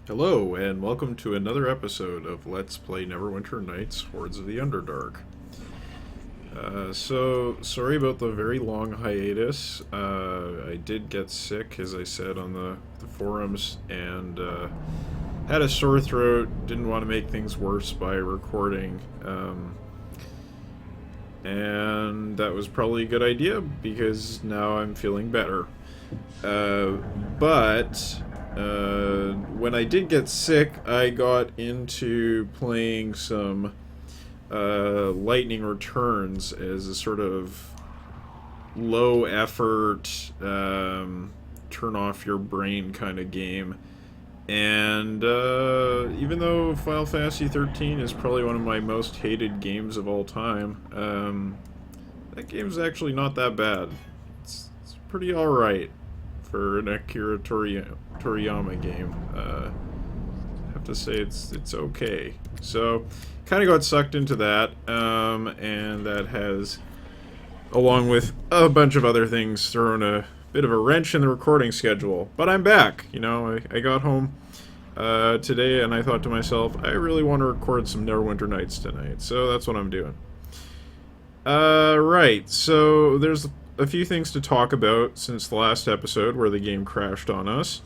Hello, and welcome to another episode of Let's Play Neverwinter Nights Hordes of the Underdark. Sorry about the very long hiatus. I did get sick, as I said on the forums, and had a sore throat, didn't want to make things worse by recording. And that was probably a good idea, because now I'm feeling better. But when I did get sick, I got into playing some Lightning Returns as a sort of low effort, turn off your brain kind of game. And even though Final Fantasy 13 is probably one of my most hated games of all time, that game's actually not that bad. It's pretty alright for an Akira Toriyama game. I have to say it's okay. So, kind of got sucked into that, and that has, along with a bunch of other things, thrown a bit of a wrench in the recording schedule. But I'm back. You know, I got home today, and I thought to myself, I really want to record some Neverwinter Nights tonight, so that's what I'm doing. Right, so there's a few things to talk about since the last episode where the game crashed on us.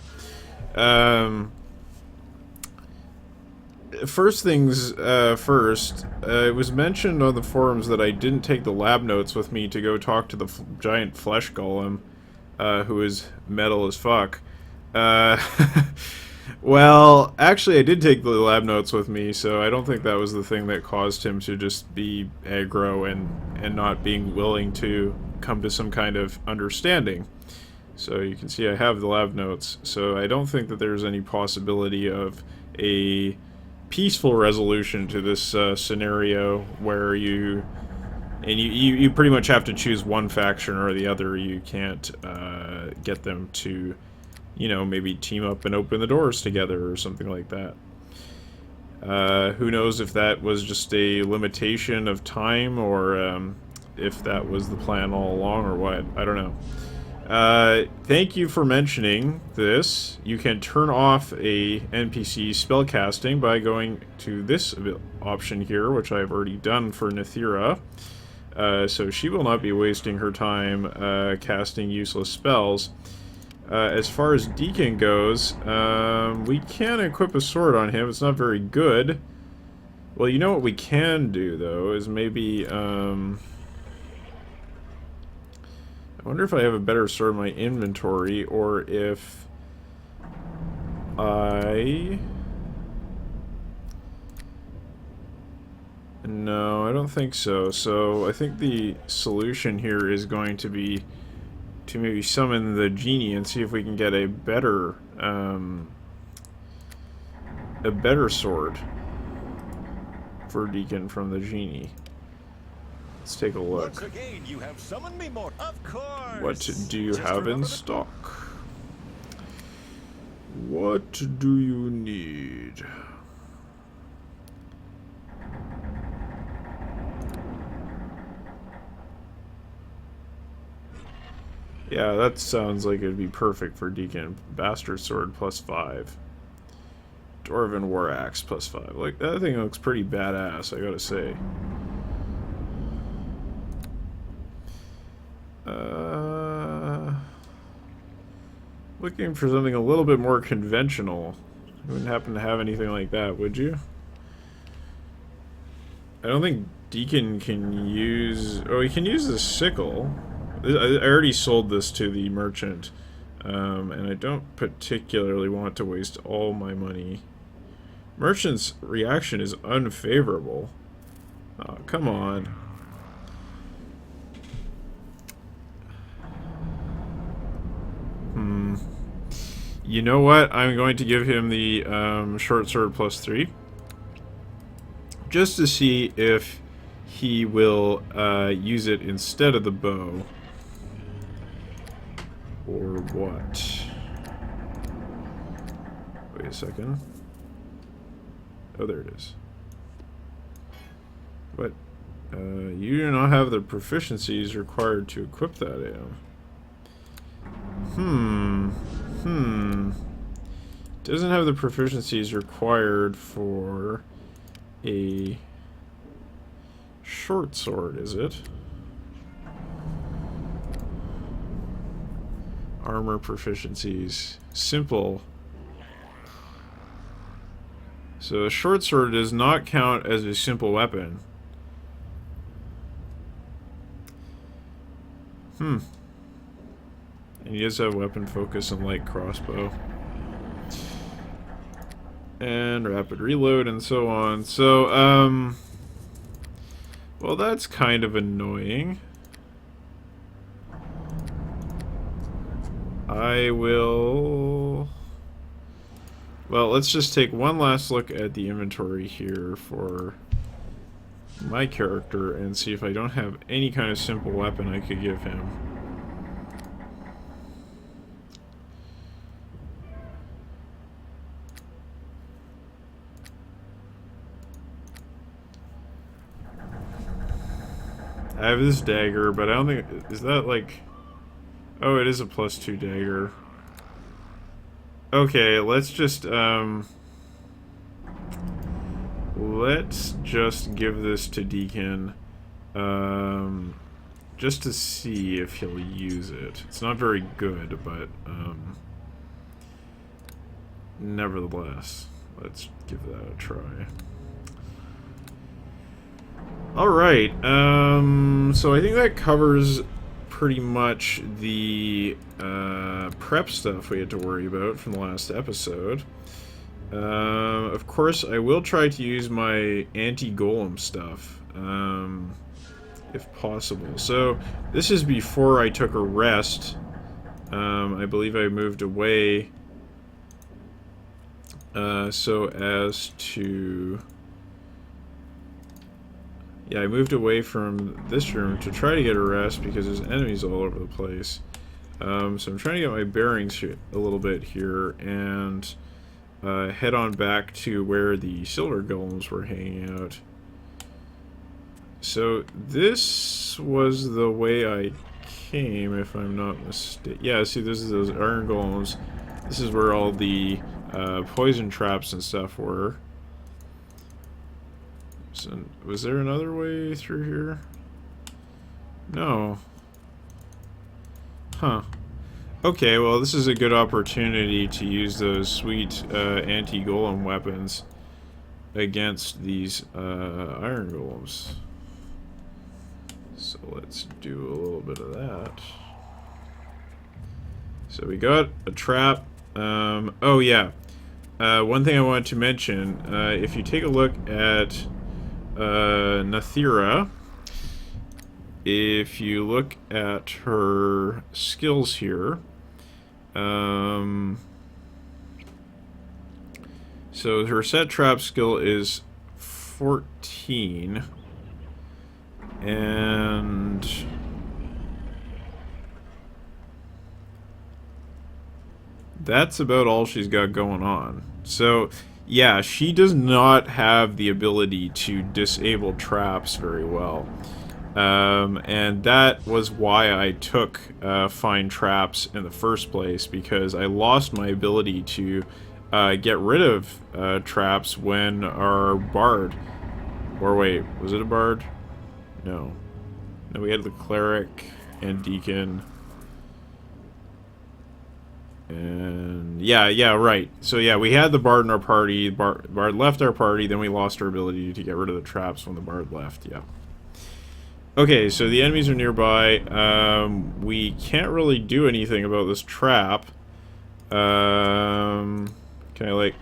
First things first, it was mentioned on the forums that I didn't take the lab notes with me to go talk to the giant flesh golem, who is metal as fuck. Well, actually, I did take the lab notes with me, so I don't think that was the thing that caused him to just be aggro and not being willing to come to some kind of understanding. So you can see I have the lab notes, so I don't think that there's any possibility of a peaceful resolution to this scenario where you pretty much have to choose one faction or the other. You can't get them to, you know, maybe team up and open the doors together or something like that. Who knows if that was just a limitation of time or if that was the plan all along or what. I don't know. Thank you for mentioning this. You can turn off a NPC spellcasting by going to this option here, which I've already done for Nithira. So she will not be wasting her time casting useless spells. As far as Deacon goes, we can equip a sword on him. It's not very good. Well, you know what we can do, though, is maybe, I wonder if I have a better sword in my inventory, or if No, I don't think so. So, I think the solution here is going to be to maybe summon the genie and see if we can get a better sword for Deacon from the genie. Let's take a look. Once again, you have summoned me more. Of course. What do you have in stock? What do you need? Yeah, that sounds like it'd be perfect for Deacon. Bastard Sword +5. Dwarven War Axe +5. Like, that thing looks pretty badass, I gotta say. Looking for something a little bit more conventional. You wouldn't happen to have anything like that, would you? I don't think Deacon can use... Oh, he can use the sickle. I already sold this to the merchant, and I don't particularly want to waste all my money. Merchant's reaction is unfavorable. Oh, come on. You know what? I'm going to give him the short sword +3. Just to see if he will use it instead of the bow. Or what? Wait a second. Oh, there it is. But you do not have the proficiencies required to equip that item. Doesn't have the proficiencies required for a short sword, is it? Armor proficiencies. Simple. So a short sword does not count as a simple weapon. And he does have weapon focus and light crossbow. And rapid reload and so on. So, well, that's kind of annoying. I will... Well, let's just take one last look at the inventory here for my character and see if I don't have any kind of simple weapon I could give him. I have this dagger, but I don't think... Is that like... Oh, it is a +2 dagger. Okay, let's just give this to Deacon, just to see if he'll use it. It's not very good, but, nevertheless, let's give that a try. Alright, so I think that covers pretty much the prep stuff we had to worry about from the last episode. Of course, I will try to use my anti-golem stuff, if possible. So, this is before I took a rest. I believe I moved away so as to... Yeah, I moved away from this room to try to get a rest because there's enemies all over the place. So I'm trying to get my bearings here a little bit here and head on back to where the silver golems were hanging out. So this was the way I came, if I'm not mistaken. Yeah, see, this is those iron golems. This is where all the poison traps and stuff were. So, was there another way through here? No. Huh. Okay, well, this is a good opportunity to use those sweet anti-golem weapons against these iron golems. So let's do a little bit of that. So we got a trap. Oh yeah. One thing I wanted to mention, if you take a look at Nathira, if you look at her skills here, so her set trap skill is 14, and that's about all she's got going on. So yeah, she does not have the ability to disable traps very well. And that was why I took Find Traps in the first place, because I lost my ability to get rid of traps when our bard... Or wait, was it a bard? No. No, we had the cleric and deacon. And yeah, right. So yeah, we had the bard in our party. Bard left our party, then we lost our ability to get rid of the traps when the bard left. Yeah. Okay, so the enemies are nearby. We can't really do anything about this trap. Can I like...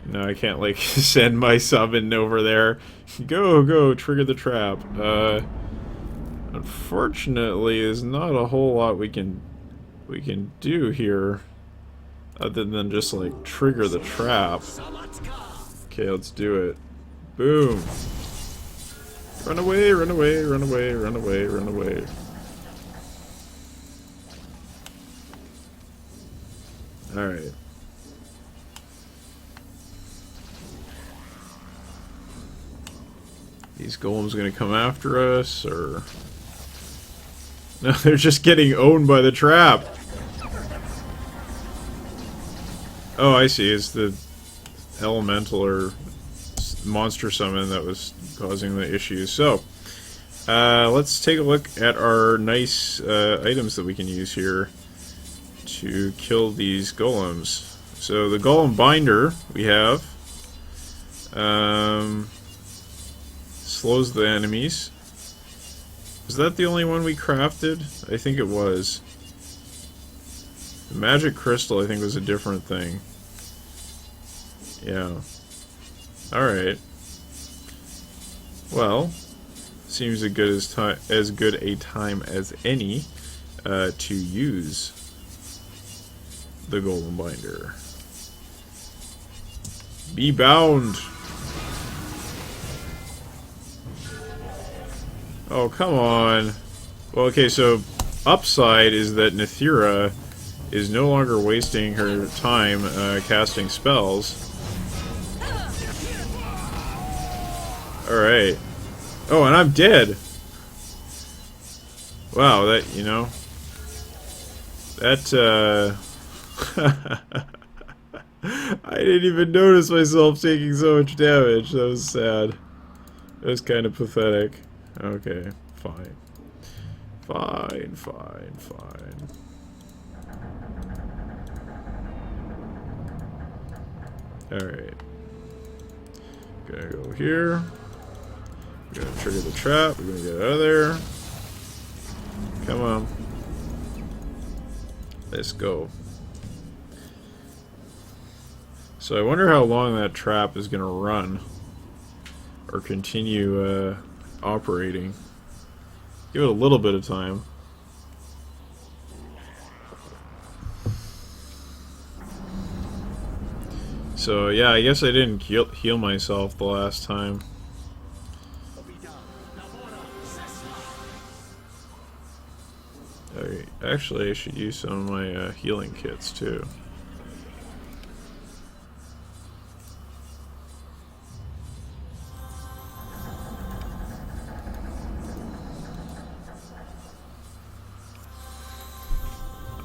No, I can't like send my summon over there. Go, trigger the trap. Unfortunately, there's not a whole lot we can do here other than just like trigger the trap. Okay, let's do it. Boom. Run away, run away, run away, run away, run away. Alright. These golems gonna come after us, or... No, they're just getting owned by the trap. Oh, I see. It's the elemental or monster summon that was causing the issues. So, let's take a look at our nice items that we can use here to kill these golems. So the golem binder we have slows the enemies. Was that the only one we crafted? I think it was. The magic crystal I think was a different thing. Yeah. Alright. Well, seems as good a time as any to use the golem binder. Be bound. Oh, come on. Well, okay, so upside is that Nethira is no longer wasting her time casting spells. Alright. Oh, and I'm dead. Wow, that, you know, that, I didn't even notice myself taking so much damage. That was sad. That was kind of pathetic. Okay, fine. Fine. Alright. Gonna go here. We're gonna trigger the trap. We're gonna get out of there. Come on. Let's go. So I wonder how long that trap is gonna run. Or continue operating. Give it a little bit of time. So yeah, I guess I didn't heal myself the last time. Actually, I should use some of my healing kits too.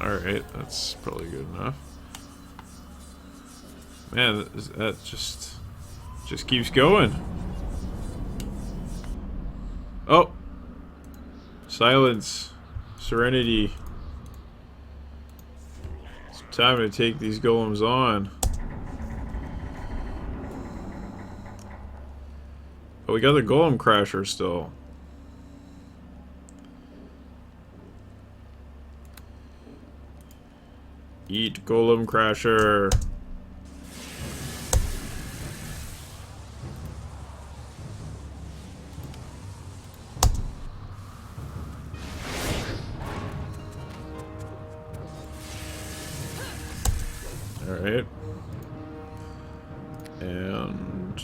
Alright, that's probably good enough. Man, that just keeps going. Oh! Silence. Serenity. It's time to take these golems on. Oh, we got the golem crasher still. Eat golem crasher. Alright. And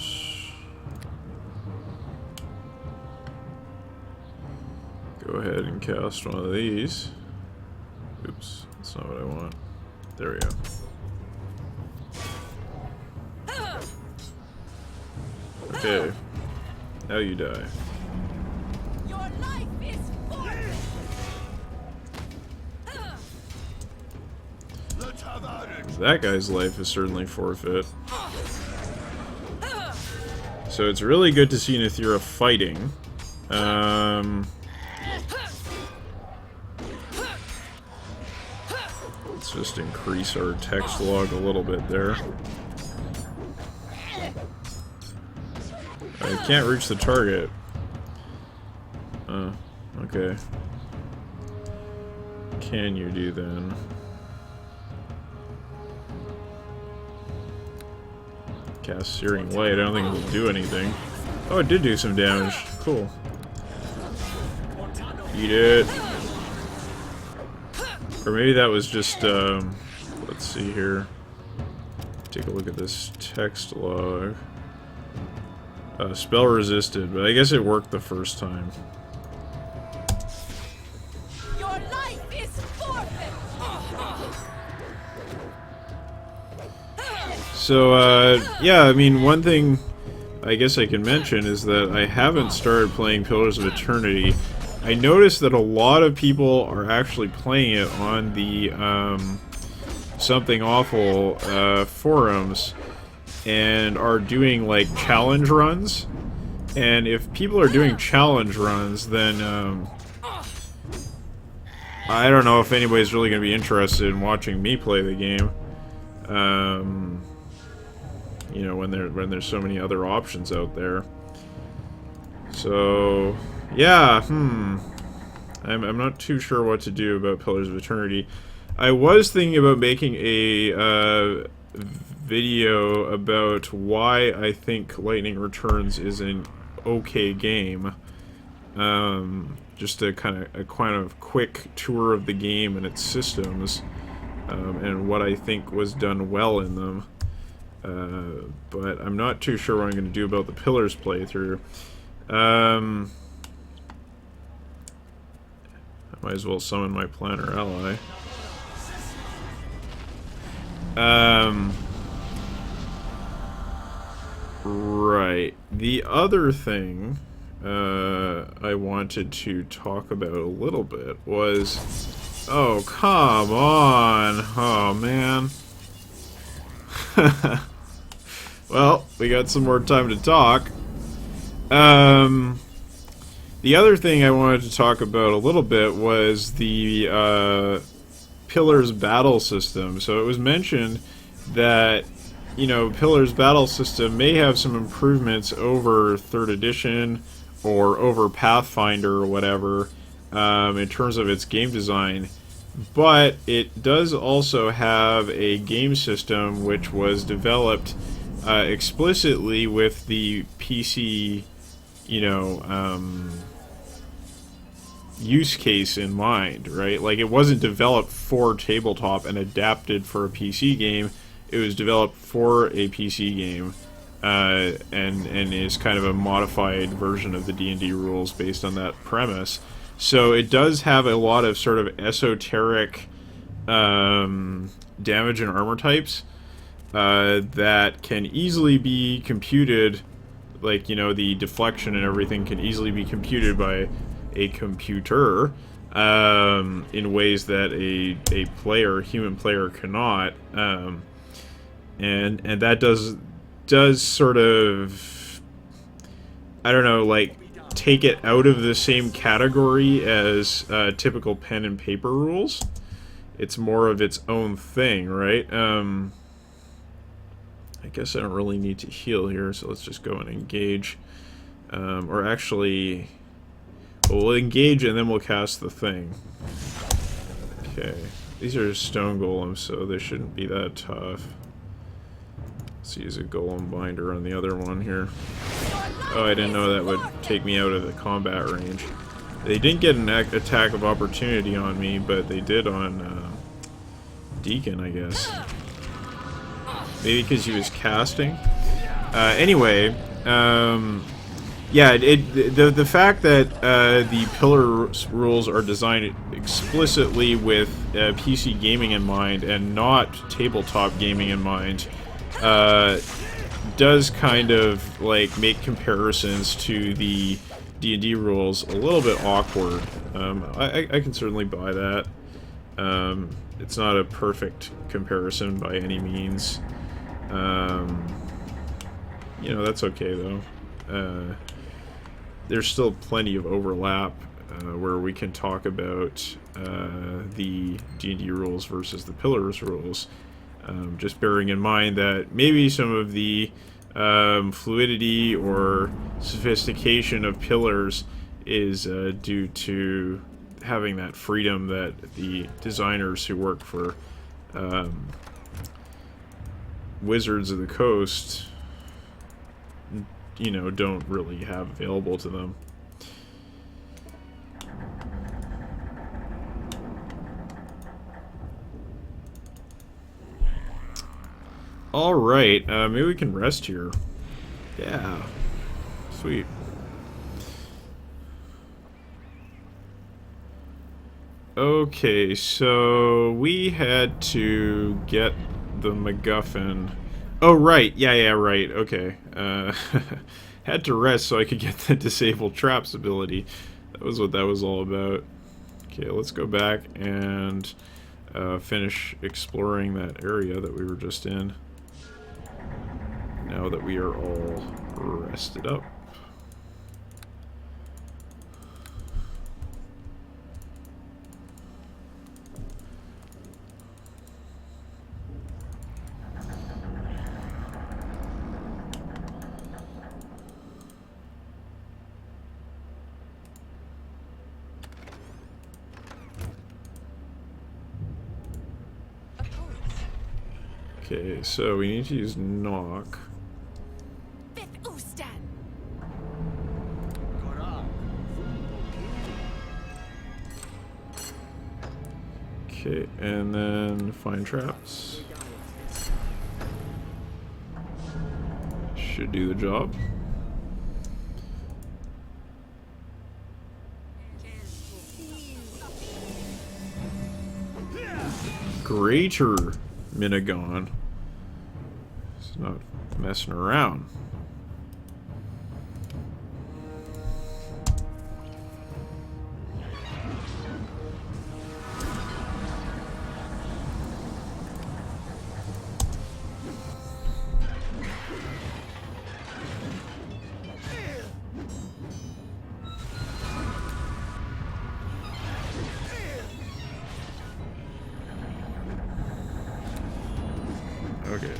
go ahead and cast one of these. Oops, that's not what I want. There we go. Okay. Now you die. Your life is forfeit. That guy's life is certainly forfeit. So it's really good to see Nethira fighting. Let's just increase our text log a little bit there. I can't reach the target. Okay. Can you do then? Cast Searing Light. I don't think it will do anything. Oh, it did do some damage. Cool. Eat it. Or maybe that was just, let's see here. Take a look at this text log. Spell resisted, but I guess it worked the first time. Your life is forfeit. So, yeah, I mean, one thing I guess I can mention is that I haven't started playing Pillars of Eternity. I noticed that a lot of people are actually playing it on the something awful forums and are doing like challenge runs. And if people are doing challenge runs, then I don't know if anybody's really going to be interested in watching me play the game. You know, when there's so many other options out there. So, yeah, I'm not too sure what to do about Pillars of Eternity. I was thinking about making a video about why I think Lightning Returns is an okay game. Just a kind of quick tour of the game and its systems, and what I think was done well in them. But I'm not too sure what I'm going to do about the Pillars playthrough. I might as well summon my planner ally. Right. The other thing I wanted to talk about a little bit was... Oh, come on! Oh, man. Well, we got some more time to talk. The other thing I wanted to talk about a little bit was the Pillars battle system. So it was mentioned that, you know, Pillars battle system may have some improvements over 3rd edition or over Pathfinder or whatever, in terms of its game design. But it does also have a game system which was developed explicitly with the PC, you know, use case in mind, right? Like, it wasn't developed for tabletop and adapted for a PC game. It was developed for a PC game, and is kind of a modified version of the D&D rules based on that premise. So it does have a lot of sort of esoteric damage and armor types that can easily be computed, like, you know, the deflection and everything can easily be computed by a computer in ways that a human player cannot, and that does sort of, I don't know, like, take it out of the same category as typical pen and paper rules. It's more of its own thing, right? I guess I don't really need to heal here, so let's just go and engage. Or actually, we'll engage and then we'll cast the thing. Okay. These are stone golems, so they shouldn't be that tough. Let's use a golem binder on the other one here. Oh, I didn't know that would take me out of the combat range. They didn't get an attack of opportunity on me, but they did on Deacon, I guess. Maybe because he was casting? Anyway, yeah, the fact that the pillar rules are designed explicitly with PC gaming in mind and not tabletop gaming in mind does kind of like make comparisons to the D&D rules a little bit awkward. I can certainly buy that. It's not a perfect comparison by any means. You know, that's okay though. There's still plenty of overlap where we can talk about the D&D rules versus the Pillars rules. Just bearing in mind that maybe some of the fluidity or sophistication of Pillars is due to having that freedom that the designers who work for Wizards of the Coast, you know, don't really have available to them. Alright, maybe we can rest here. Yeah. Sweet. Okay, so we had to get the MacGuffin. Oh, right. Yeah, right. Okay. Had to rest so I could get the Disable Traps ability. That was what that was all about. Okay, let's go back and finish exploring that area that we were just in. Now that we are all rested up. Okay, so we need to use knock. Okay, and then find traps. Should do the job. Greater Minigon. It's not messing around. Okay.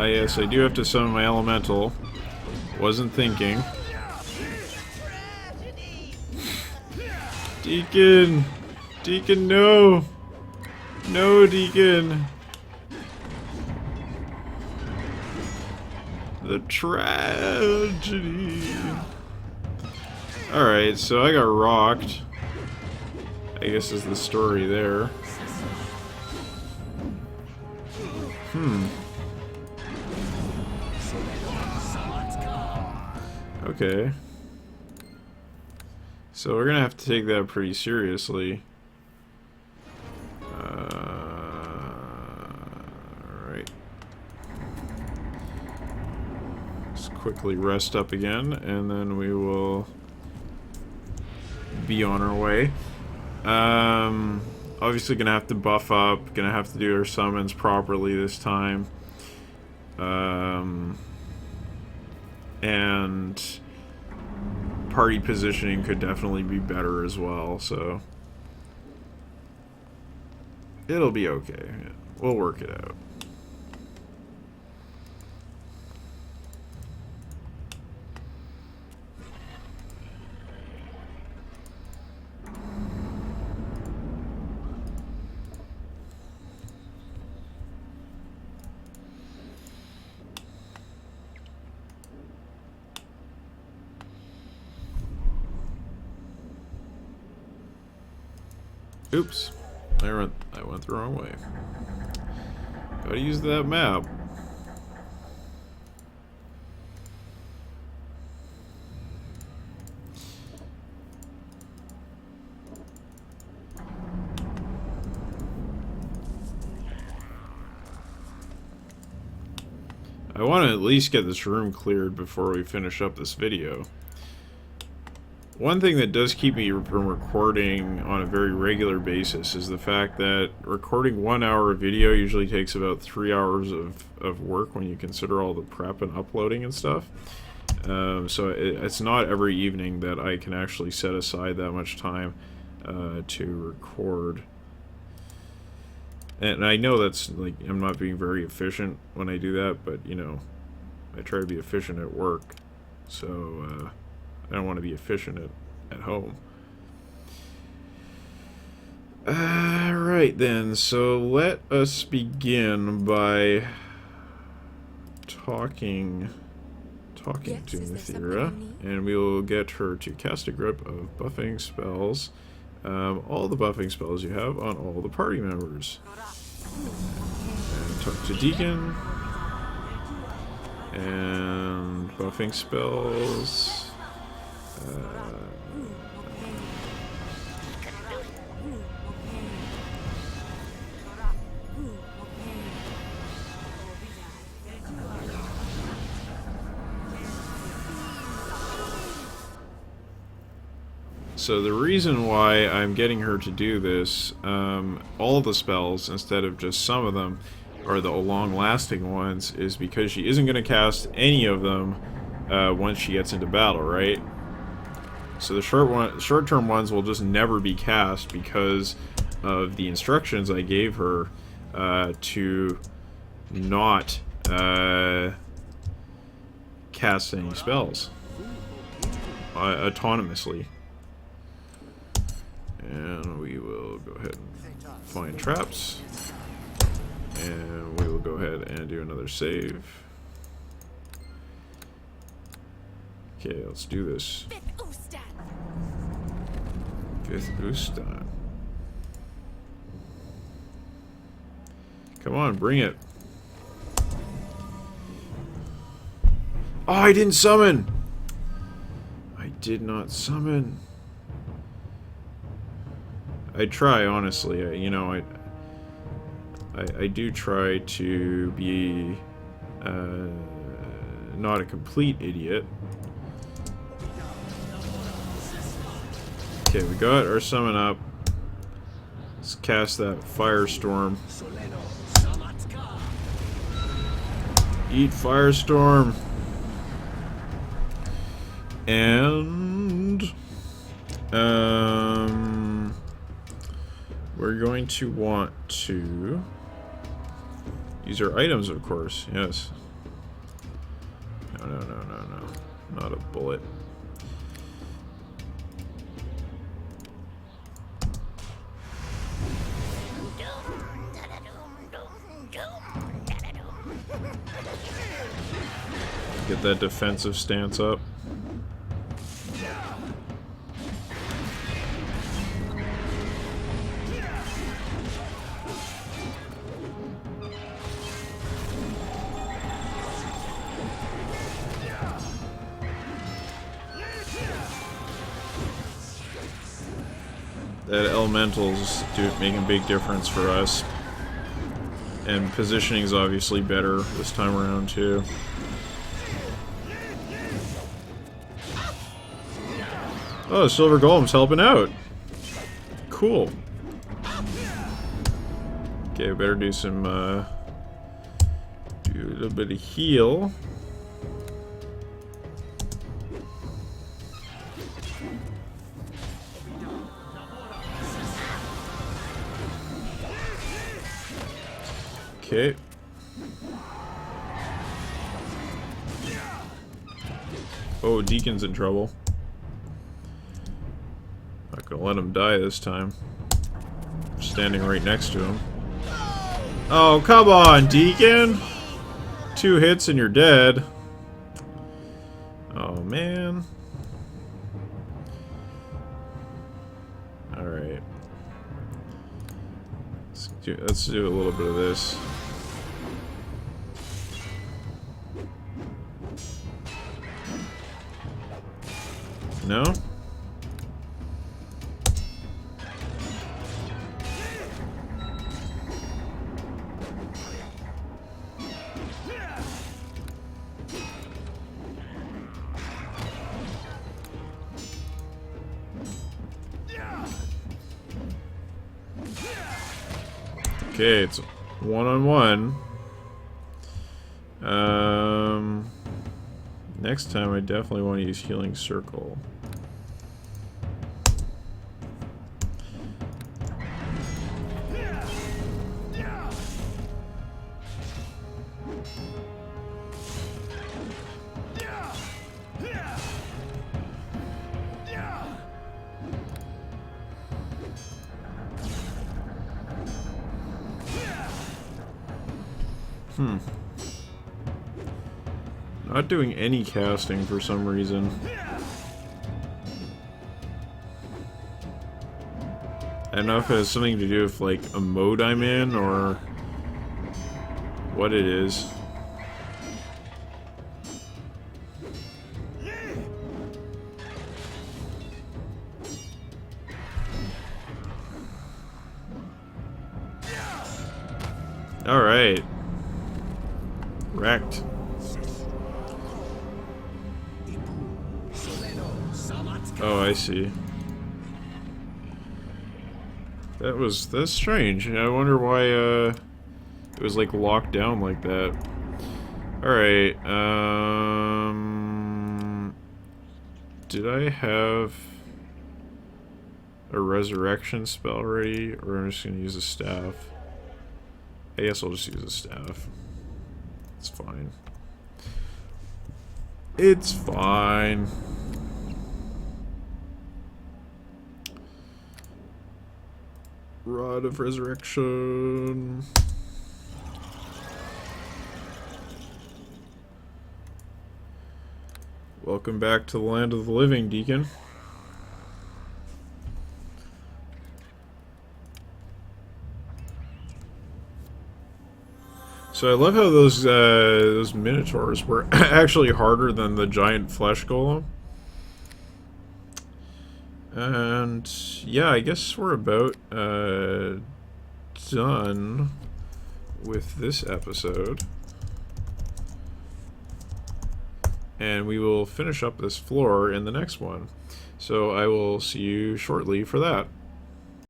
Yes, I do have to summon my elemental. Wasn't thinking. Deacon! Deacon, no! No, Deacon! The tragedy. Alright, so I got rocked. I guess is the story there. Okay. So we're gonna have to take that pretty seriously. Alright. Let's quickly rest up again, and then we will be on our way. Obviously gonna have to buff up, gonna have to do our summons properly this time. And party positioning could definitely be better as well, so it'll be okay. We'll work it out. Oops, I went the wrong way. Gotta use that map. I want to at least get this room cleared before we finish up this video. One thing that does keep me from recording on a very regular basis is the fact that recording 1 hour of video usually takes about 3 hours of work when you consider all the prep and uploading and stuff. So it's not every evening that I can actually set aside that much time to record. And I know that's, like, I'm not being very efficient when I do that, but, you know, I try to be efficient at work. So, I don't want to be efficient at home. Alright then, so let us begin by talking to Mithira, and we will get her to cast a grip of buffing spells. All the buffing spells you have on all the party members. And talk to Deacon. And buffing spells. So the reason why I'm getting her to do this, all the spells instead of just some of them, or the long-lasting ones, is because she isn't going to cast any of them once she gets into battle, right? So the short-term ones will just never be cast because of the instructions I gave her to not cast any spells autonomously. And we will go ahead and find traps. And we will go ahead and do another save. Okay, let's do this. Fifth Ustan. Come on, bring it. Oh, I didn't summon! I did not summon. I try, honestly. You know, I do try to be not a complete idiot. Okay, we got our summon up. Let's cast that Firestorm. Eat Firestorm. And we're going to want to use our items, of course. Yes. No. Not a bullet. Get that defensive stance up. That elementals make a big difference for us. And positioning is obviously better this time around too. Oh, Silver Golem's helping out. Cool. Okay, better do some do a little bit of heal. Okay. Oh, Deacon's in trouble. Not gonna let him die this time. I'm standing right next to him. Oh, come on, Deacon! 2 hits and you're dead. Oh, man. Alright. Let's do a little bit of this. No? Okay, it's one-on-one. Next time I definitely want to use Healing Circle. Not doing any casting for some reason. I don't know if it has something to do with like a mode I'm in or what it is. Alright. Wrecked. Oh, I see. That's strange. I wonder why it was like locked down like that. Alright, did I have a resurrection spell ready, or I'm just gonna use a staff? I guess I'll just use a staff. It's fine. It's fine. Rod of Resurrection. Welcome back to the land of the living, Deacon. So I love how those minotaurs were actually harder than the giant flesh golem. And yeah, I guess we're about done with this episode. And we will finish up this floor in the next one. So I will see you shortly for that.